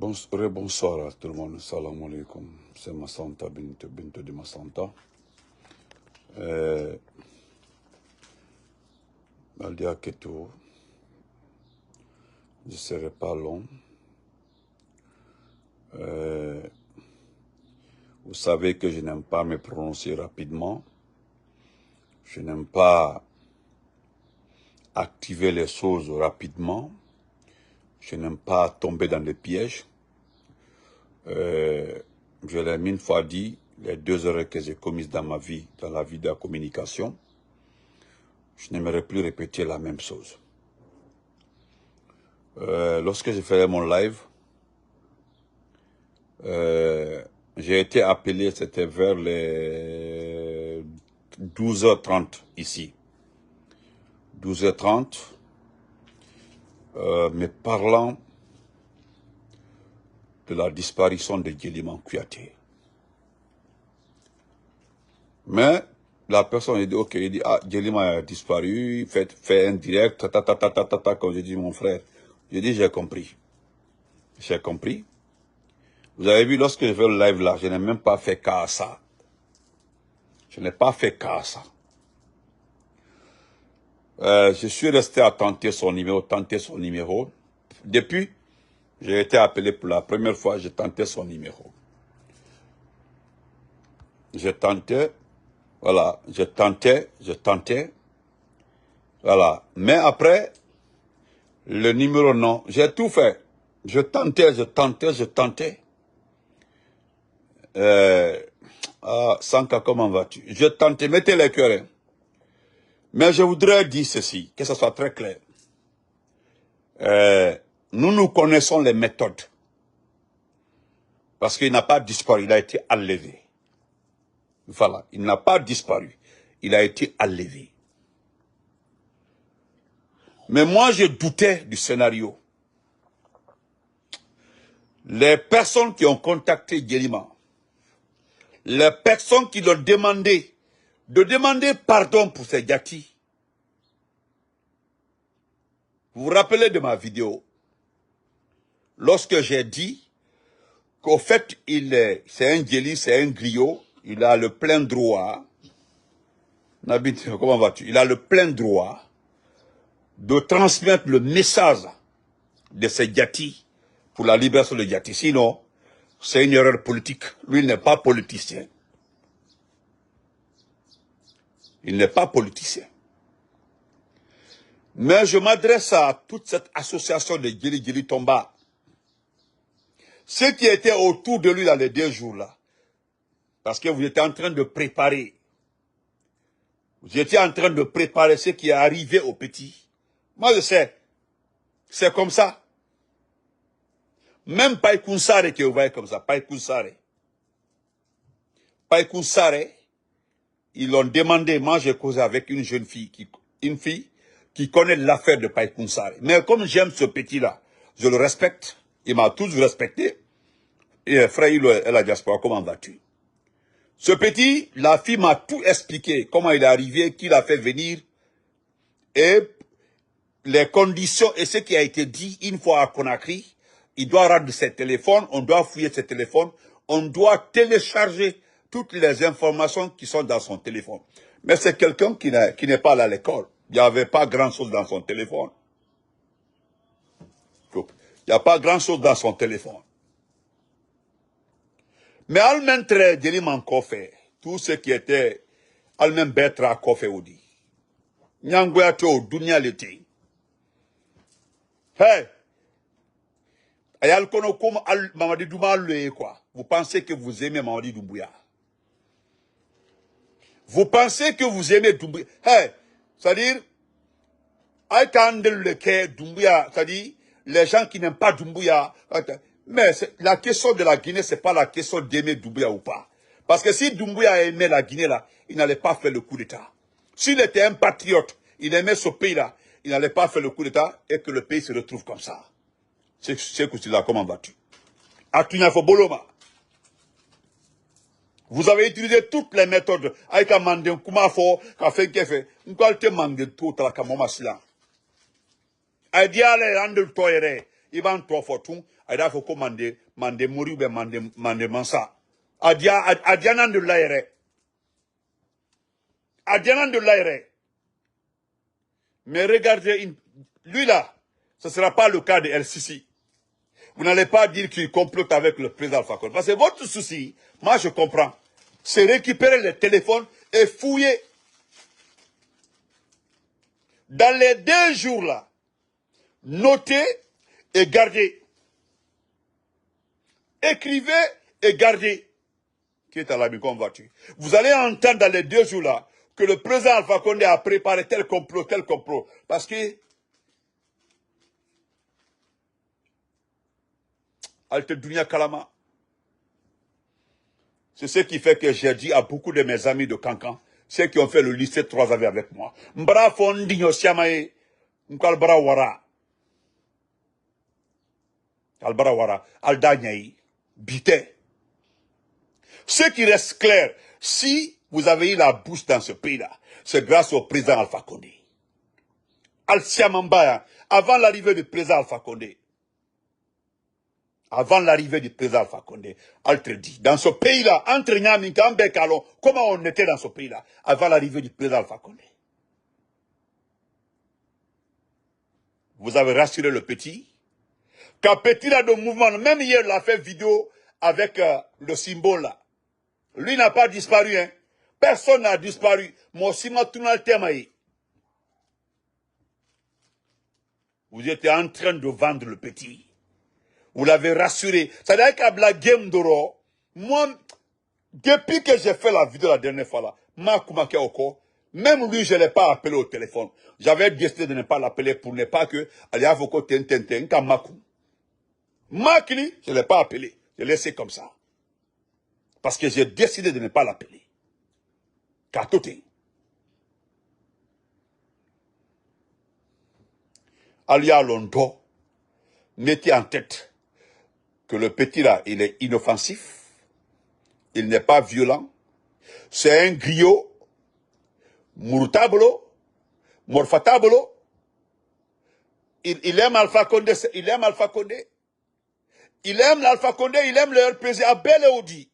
Bonsoir à tout le monde, salam alaikum. C'est Massanta Bintou de Massanta. Maldia Ketou, je ne serai pas long. Vous savez que je n'aime pas me prononcer rapidement. Je n'aime pas activer les choses rapidement. Je n'aime pas tomber dans les pièges. Je l'ai mille fois dit, les 2 erreurs que j'ai commises dans ma vie, dans la vie de la communication, je n'aimerais plus répéter la même chose. Lorsque je faisais mon live, j'ai été appelé, c'était vers les 12h30 ici. 12h30, me parlant de la disparition de Djeliman Kouyaté. Mais la personne, il dit, ok, il dit, ah, Djeliman a disparu, fait un direct, comme je dis mon frère. Je dis, j'ai compris. J'ai compris. Vous avez vu, lorsque je fais le live là, je n'ai même pas fait cas à ça. Je n'ai pas fait cas à ça. Je suis resté à tenter son numéro. Depuis, j'ai été appelé pour la première fois, j'ai tenté son numéro. Je tentais, voilà, je tentais. Voilà. Mais après, le numéro non, j'ai tout fait. Je tentais. Sanka, comment vas-tu? Je tentais, mettez les cœurs. Mais je voudrais dire ceci, que ce soit très clair. Nous connaissons les méthodes. Parce qu'il n'a pas disparu, il a été enlevé. Voilà, il n'a pas disparu, il a été enlevé. Mais moi, je doutais du scénario. Les personnes qui ont contacté Djeliman, les personnes qui l'ont demandé, de demander pardon pour ces Diaty. Vous vous rappelez de ma vidéo, lorsque j'ai dit qu'au fait, c'est un Djeli, c'est un griot, il a le plein droit, Nabi, comment vas-tu? Il a le plein droit de transmettre le message de ces Diaty pour la libération de Diaty. Sinon, c'est une erreur politique. Lui, il n'est pas politicien. Il n'est pas politicien. Mais je m'adresse à toute cette association de Djeli Tomba. Ceux qui étaient autour de lui dans les 2 jours là. Parce que vous étiez en train de préparer. Vous étiez en train de préparer ce qui est arrivé au petit. Moi je sais. C'est comme ça. Même Paï Kounsare que vous voyez comme ça. Paï Kounsare, ils l'ont demandé. Moi j'ai causé avec une jeune fille, une fille qui connaît l'affaire de Paï Kounsare. Mais comme j'aime ce petit-là, je le respecte. Il m'a toujours respecté. Et frère, il est la diaspora, comment vas-tu? Ce petit, la fille m'a tout expliqué. Comment il est arrivé, qui l'a fait venir. Et les conditions et ce qui a été dit une fois à Conakry. Il doit rendre ses téléphones, on doit fouiller ses téléphones. On doit télécharger toutes les informations qui sont dans son téléphone. Mais c'est quelqu'un qui n'est pas allé à l'école. Il n'y avait pas grand-chose dans son téléphone. Il n'y a pas grand-chose dans son téléphone. Mais Almen très Djeliman Kofé, tout ce qui était Almen Betra Kofé Odi. Nyangoyato Dunia Leti. Hey! Ayal kono comme Mamadi Doumbouya le quoi. Vous pensez que vous aimez Mamadi Doumbouya? Vous pensez que vous aimez Doumbouya? Hey! C'est-à-dire, Aïkandel le Ké Doumbouya, c'est-à-dire, les gens qui n'aiment pas Doumbouya. Mais la question de la Guinée, c'est pas la question d'aimer Doumbouya ou pas. Parce que si Doumbouya aimait la Guinée là, il n'allait pas faire le coup d'État. S'il était un patriote, il aimait ce pays là, il n'allait pas faire le coup d'État et que le pays se retrouve comme ça. C'est que tu l'as, comment vas-tu? Atunafo Boloma. Vous avez utilisé toutes les méthodes. Aïka mande kumafo, kafe kefe. N'kwalte mande tout la kamoma sila. Aidiale andel toyere. il va en trois fortune, il faut commander, mande mori ou mande mansa. Adiana de l'aire. Adiana de l'aire. Mais regardez, lui là, ce ne sera pas le cas de LCC. Vous n'allez pas dire qu'il complote avec le président Alpha Condé. Parce que votre souci, moi je comprends, c'est récupérer les téléphones et fouiller. Dans les 2 jours là, notez et gardez. Écrivez et gardez. Qui est à la micro voiture. Vous allez entendre dans les 2 jours là que le président Alpha Condé a préparé tel complot. Parce que Alte Dunia Kalama. C'est ce qui fait que j'ai dit à beaucoup de mes amis de Cancan, ceux qui ont fait le lycée 3 années avec moi, Mbra Fondigno Siamae, Mkalbara Wara. Albara Wara, Aldanyaï, Bité. Ce qui reste clair, si vous avez eu la bouche dans ce pays-là, c'est grâce au président Alpha Condé. Al-Siamambaya, avant l'arrivée du président Alpha Condé, Al-Tredi, dans ce pays-là, entre Nyaminka et Kalon, comment on était dans ce pays-là, avant l'arrivée du président Alpha Condé? Vous avez rassuré le petit. Quand petit là de mouvement, même hier, il a fait vidéo avec le symbole là. Lui n'a pas disparu, hein. Personne n'a disparu. Moi aussi, vous étiez en train de vendre le petit. Vous l'avez rassuré. C'est-à-dire qu'à la game d'oro, moi, depuis que j'ai fait la vidéo la dernière fois là, même lui, je ne l'ai pas appelé au téléphone. J'avais décidé de ne pas l'appeler pour ne pas que Aliavoko Tententen, Kamakou. Makli, je ne l'ai pas appelé. Je l'ai laissé comme ça. Parce que j'ai décidé de ne pas l'appeler. Katoté. Alia Londo, mettez en tête que le petit là, il est inoffensif. Il n'est pas violent. C'est un griot. Murtablo. Morfatablo. Il aime Alpha Condé. Il aime Alpha Condé. Il aime l'Alpha Condé. Il aime le RPG à Bel Audi.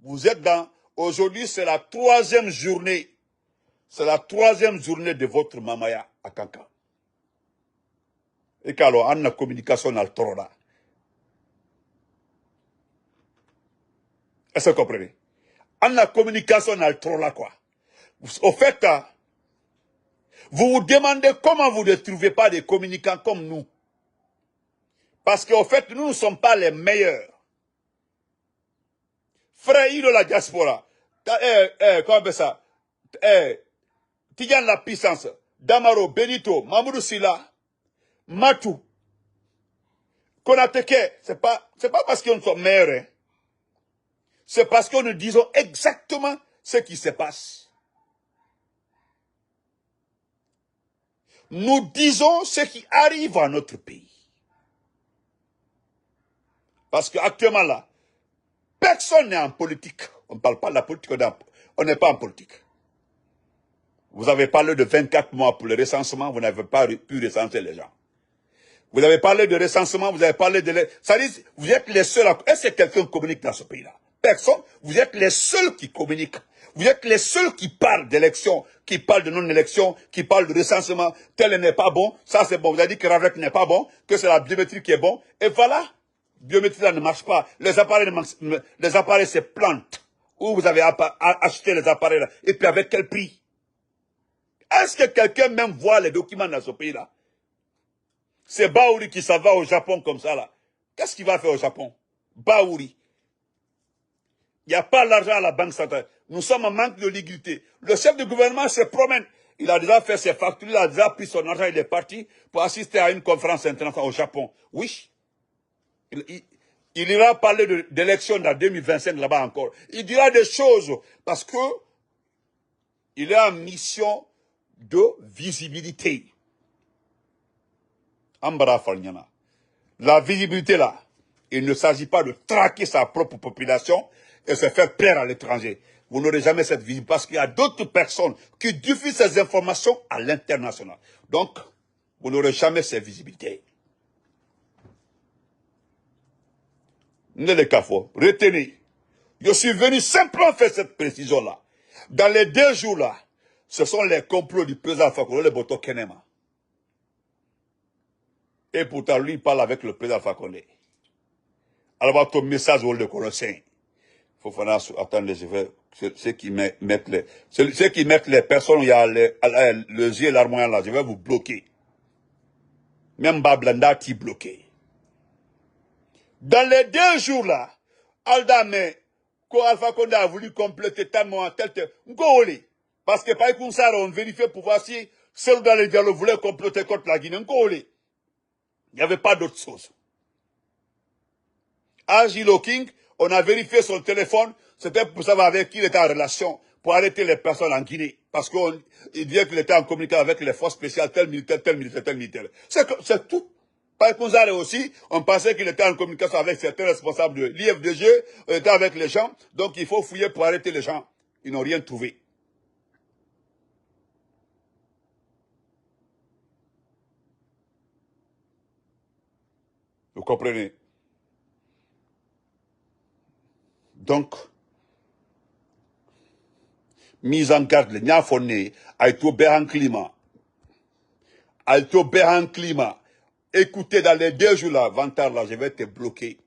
Vous êtes dans... Aujourd'hui, c'est la 3e journée. C'est la 3e journée de votre mamaya à Kanka. Et qu'alors, on a communication dans le trop là. Est-ce que vous comprenez? On a communication dans le trop là, quoi. Au fait, vous vous demandez comment vous ne trouvez pas des communicants comme nous. Parce qu'au fait, nous ne sommes pas les meilleurs. Frère de la diaspora, comment on appelle ça? Tidiane la puissance, Damaro, Benito, Mamoudou Silla, Matou, Konateke, c'est pas parce que nous sommes meilleurs, hein. C'est parce que nous disons exactement ce qui se passe. Nous disons ce qui arrive à notre pays. Parce qu'actuellement là, personne n'est en politique. On ne parle pas de la politique, on n'est pas en politique. Vous avez parlé de 24 mois pour le recensement, vous n'avez pas pu recenser les gens. Vous avez parlé de recensement, vous avez parlé de... Ça dit, vous êtes les seuls... Est-ce que quelqu'un communique dans ce pays-là? Personne. Vous êtes les seuls qui communiquent. Vous êtes les seuls qui parlent d'élection, qui parlent de non-élection, qui parlent de recensement. Tel n'est pas bon, ça c'est bon. Vous avez dit que Ravec n'est pas bon, que c'est la biométrie qui est bon. Et voilà. Biométrie là ne marche pas. Les appareils se plantent. Où vous avez acheté les appareils là. Et puis avec quel prix? Est-ce que quelqu'un même voit les documents dans ce pays-là? C'est Baouri qui s'en va au Japon comme ça là. Qu'est-ce qu'il va faire au Japon? Baouri. Il n'y a pas l'argent à la banque centrale. Nous sommes en manque de liquidité. Le chef de gouvernement se promène. Il a déjà fait ses factures, il a déjà pris son argent, il est parti pour assister à une conférence internationale au Japon. Oui. Il ira parler d'élection dans 2025 là-bas encore. Il dira des choses parce que il est en mission de visibilité. Ambara Falnyana. La visibilité là, il ne s'agit pas de traquer sa propre population et se faire plaire à l'étranger. Vous n'aurez jamais cette visibilité parce qu'il y a d'autres personnes qui diffusent ces informations à l'international. Donc, Vous n'aurez jamais cette visibilité. Ne les cafons. Retenez. Je suis venu simplement faire cette précision-là. Dans les 2 jours-là, ce sont les complots du président Alpha Condé, le Boto Kenema. Et pourtant, lui, il parle avec le président Alpha Condé. Alors, ton message, vous le connaissez. Il faut attendre, je vais, ceux qui mettent les personnes, il y a le yeux et l'armoire là, je vais vous bloquer. Même Bablanda, qui bloqué. Dans les 2 jours là, Alda, mais, quand Alpha Condé a voulu compléter tellement, parce que par exemple, on vérifiait pour voir si ceux dans les dialogues voulaient compléter contre la Guinée. Il n'y avait pas d'autre chose. Agilo King, on a vérifié son téléphone, c'était pour savoir avec qui il était en relation, pour arrêter les personnes en Guinée. Parce qu'il disait qu'il était en communication avec les forces spéciales, tel militaire, tel militaire, tel militaire. C'est tout. Par Kounzare aussi, on pensait qu'il était en communication avec certains responsables de l'IFDG, il était avec les gens, donc il faut fouiller pour arrêter les gens. Ils n'ont rien trouvé. Vous comprenez? Donc, mise en garde, le Niafoné, Aïto Béhan Climat. Aïto Béhan Climat. Écoutez, dans les 2 jours là, Vantard là, je vais te bloquer.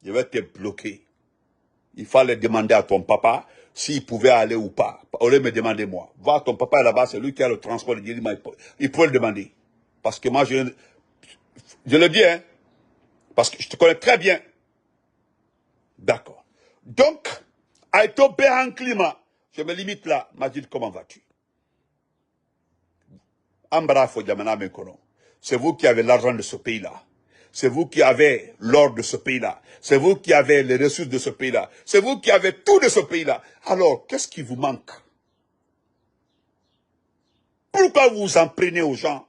Je vais te bloquer. Il fallait demander à ton papa s'il pouvait aller ou pas. Au lieu de me demander moi. Va, ton papa là-bas, c'est lui qui a le transport de Djilima. Il pouvait le demander. Parce que moi, je le dis, hein. Parce que je te connais très bien. D'accord. Donc, Aïto Béhan Climat, je me limite là. Majid, comment vas-tu? Ambra Fodjamana Mekono. C'est vous qui avez l'argent de ce pays-là. C'est vous qui avez l'or de ce pays-là. C'est vous qui avez les ressources de ce pays-là. C'est vous qui avez tout de ce pays-là. Alors, qu'est-ce qui vous manque? Pourquoi vous vous en prenez aux gens?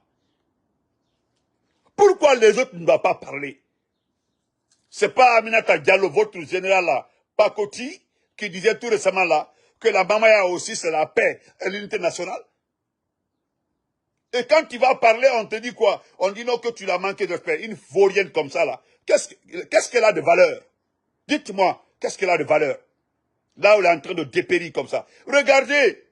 Pourquoi les autres ne doivent pas parler? C'est pas Aminata Diallo, votre général là, Pakoti, qui disait tout récemment là, que la Mamaya aussi c'est la paix et l'unité nationale? Et quand tu vas parler, on te dit quoi? On dit non que tu l'as manqué de paix. Une vaurienne comme ça là. Qu'est-ce qu'elle a de valeur? Dites-moi, qu'est-ce qu'elle a de valeur? Là où elle est en train de dépérir comme ça. Regardez.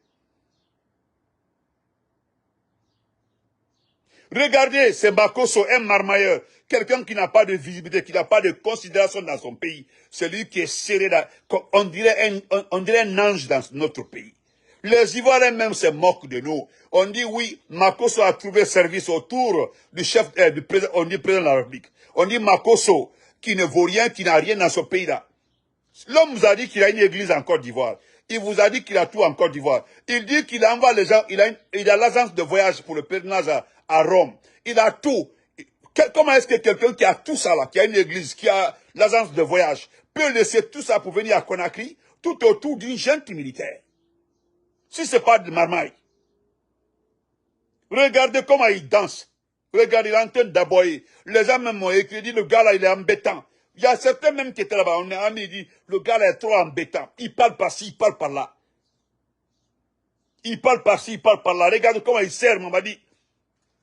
Regardez, c'est Makosso, un marmailleur. Quelqu'un qui n'a pas de visibilité, qui n'a pas de considération dans son pays. Celui qui est serré, on dirait un ange dans notre pays. Les Ivoiriens même se moquent de nous. On dit oui, Makosso a trouvé service autour du chef, du président, on dit président de la République. On dit Makosso, qui ne vaut rien, qui n'a rien dans ce pays-là. L'homme vous a dit qu'il a une église en Côte d'Ivoire. Il vous a dit qu'il a tout en Côte d'Ivoire. Il dit qu'il envoie les gens, il a l'agence de voyage pour le pèlerinage à Rome. Il a tout. Comment est-ce que quelqu'un qui a tout ça là, qui a une église, qui a l'agence de voyage, peut laisser tout ça pour venir à Conakry, tout autour d'une junte militaire? Si ce n'est pas de marmaille. Regardez comment il danse. Regardez, il est en train d'aboyer. Les gens même m'ont écrit, dit, le gars là, il est embêtant. Il y a certains même qui étaient là-bas, on a mis, dit, le gars là est trop embêtant. Il parle par-ci, il parle par-là. Il parle par-ci, il parle par-là. Regardez comment il sert, m'a dit.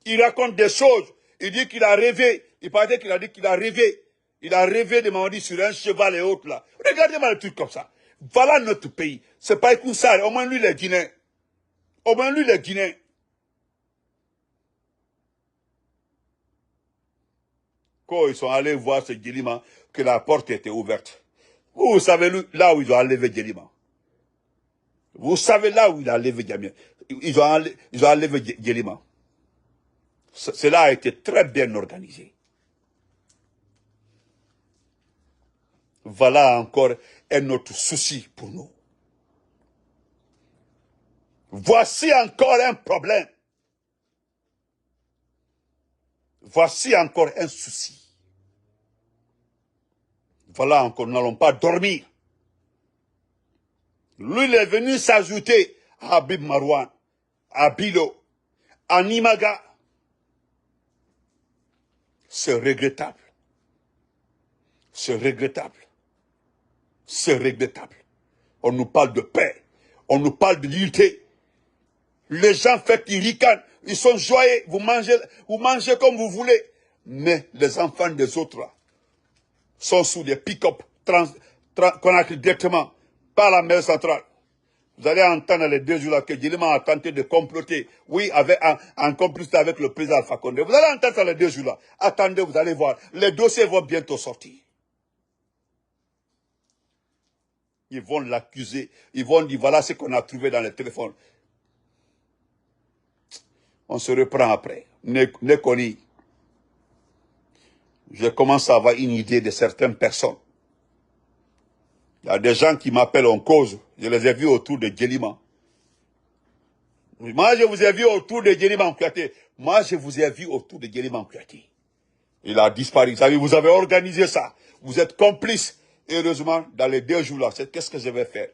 Il raconte des choses. Il dit qu'il a rêvé. Il paraît qu'il a dit qu'il a rêvé. Il a rêvé de Mamadi sur un cheval et autres là. Regardez-moi le truc comme ça. Voilà notre pays. C'est pas Kounsare. Au moins lui, les Guinéens. Au moins lui, les Guinéens. Quand ils sont allés voir ce Djilima, que la porte était ouverte. Vous savez là où ils ont enlevé Djilima. Vous savez là où il a enlevé Djilima. Ils ont enlevé Djilima. Cela a été très bien organisé. Voilà encore un autre souci pour nous. Voici encore un problème. Voici encore un souci. Voilà encore, nous n'allons pas dormir. Lui, il est venu s'ajouter à Habib Marouane, à Bilo, à Nimaga. C'est regrettable. C'est regrettable. C'est regrettable. On nous parle de paix. On nous parle de l'unité. Les gens fait qu'ils ricanent. Ils sont joyeux, vous mangez comme vous voulez. Mais les enfants des autres là, sont sous des pick-up qu'on a directement par la mer centrale. Vous allez entendre les 2 jours là que Djilima a tenté de comploter, oui, en complicité avec le président Alpha Condé. Vous allez entendre ça les 2 jours là. Attendez, vous allez voir. Les dossiers vont bientôt sortir. Ils vont l'accuser. Ils vont dire, voilà ce qu'on a trouvé dans les téléphones. On se reprend après. Nekoni. Je commence à avoir une idée de certaines personnes. Il y a des gens qui m'appellent en cause. Je les ai vus autour de Djilima. Moi, je vous ai vu autour de Djilima Kouyaté. Moi, je vous ai vu autour de Djilima Kouyaté. Il a disparu. Vous savez, vous avez organisé ça. Vous êtes complices. Heureusement, dans les 2 jours là, qu'est-ce que je vais faire?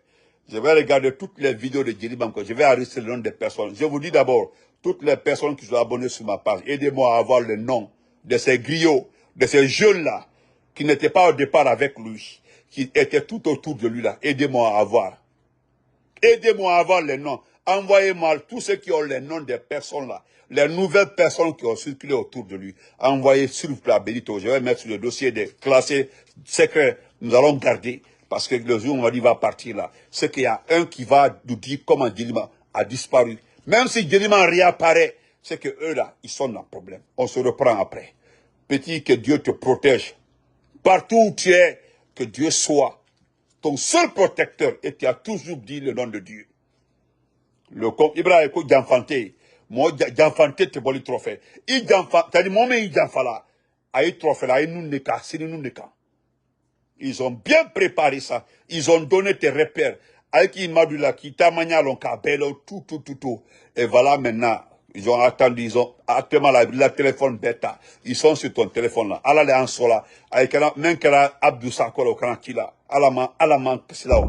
Je vais regarder toutes les vidéos de Djilima Kouyaté. Je vais enregistrer le nom des personnes. Je vous dis d'abord, toutes les personnes qui sont abonnées sur ma page, aidez-moi à avoir le nom de ces griots, de ces jeunes-là, qui n'étaient pas au départ avec lui, qui étaient tout autour de lui là. Aidez-moi à avoir. Aidez-moi à avoir les noms. Envoyez-moi tous ceux qui ont les noms des personnes là, les nouvelles personnes qui ont circulé autour de lui. Envoyez s'il vous plaît à Benito. Je vais mettre sur le dossier des classés secrets. Nous allons garder, parce que le jour où on va partir là, c'est qu'il y a un qui va nous dire comment Djilima a disparu. Même si Djilima réapparaît, c'est que eux là, ils sont dans le problème. On se reprend après. Petit, que Dieu te protège. Partout où tu es, que Dieu soit ton seul protecteur, et tu as toujours dit le nom de Dieu. Le compte Ibrahim Djanfanté, moi Djanfanté te boli trophée. Il Djanfa, t'as dit moi mais il Djanfala, aïe trophée là, il nous neka, c'est nous neka. Ils ont bien préparé ça, ils ont donné tes repères. Avec Imadoula qui t'a manié l'on cabello, tout. Et voilà maintenant, ils ont attendu, ils ont actuellement la téléphone bêta. Ils sont sur ton téléphone là. Allah les en sola. Avec même qu'elle a Abdou Sakolo, quand il a, Alaman, c'est là.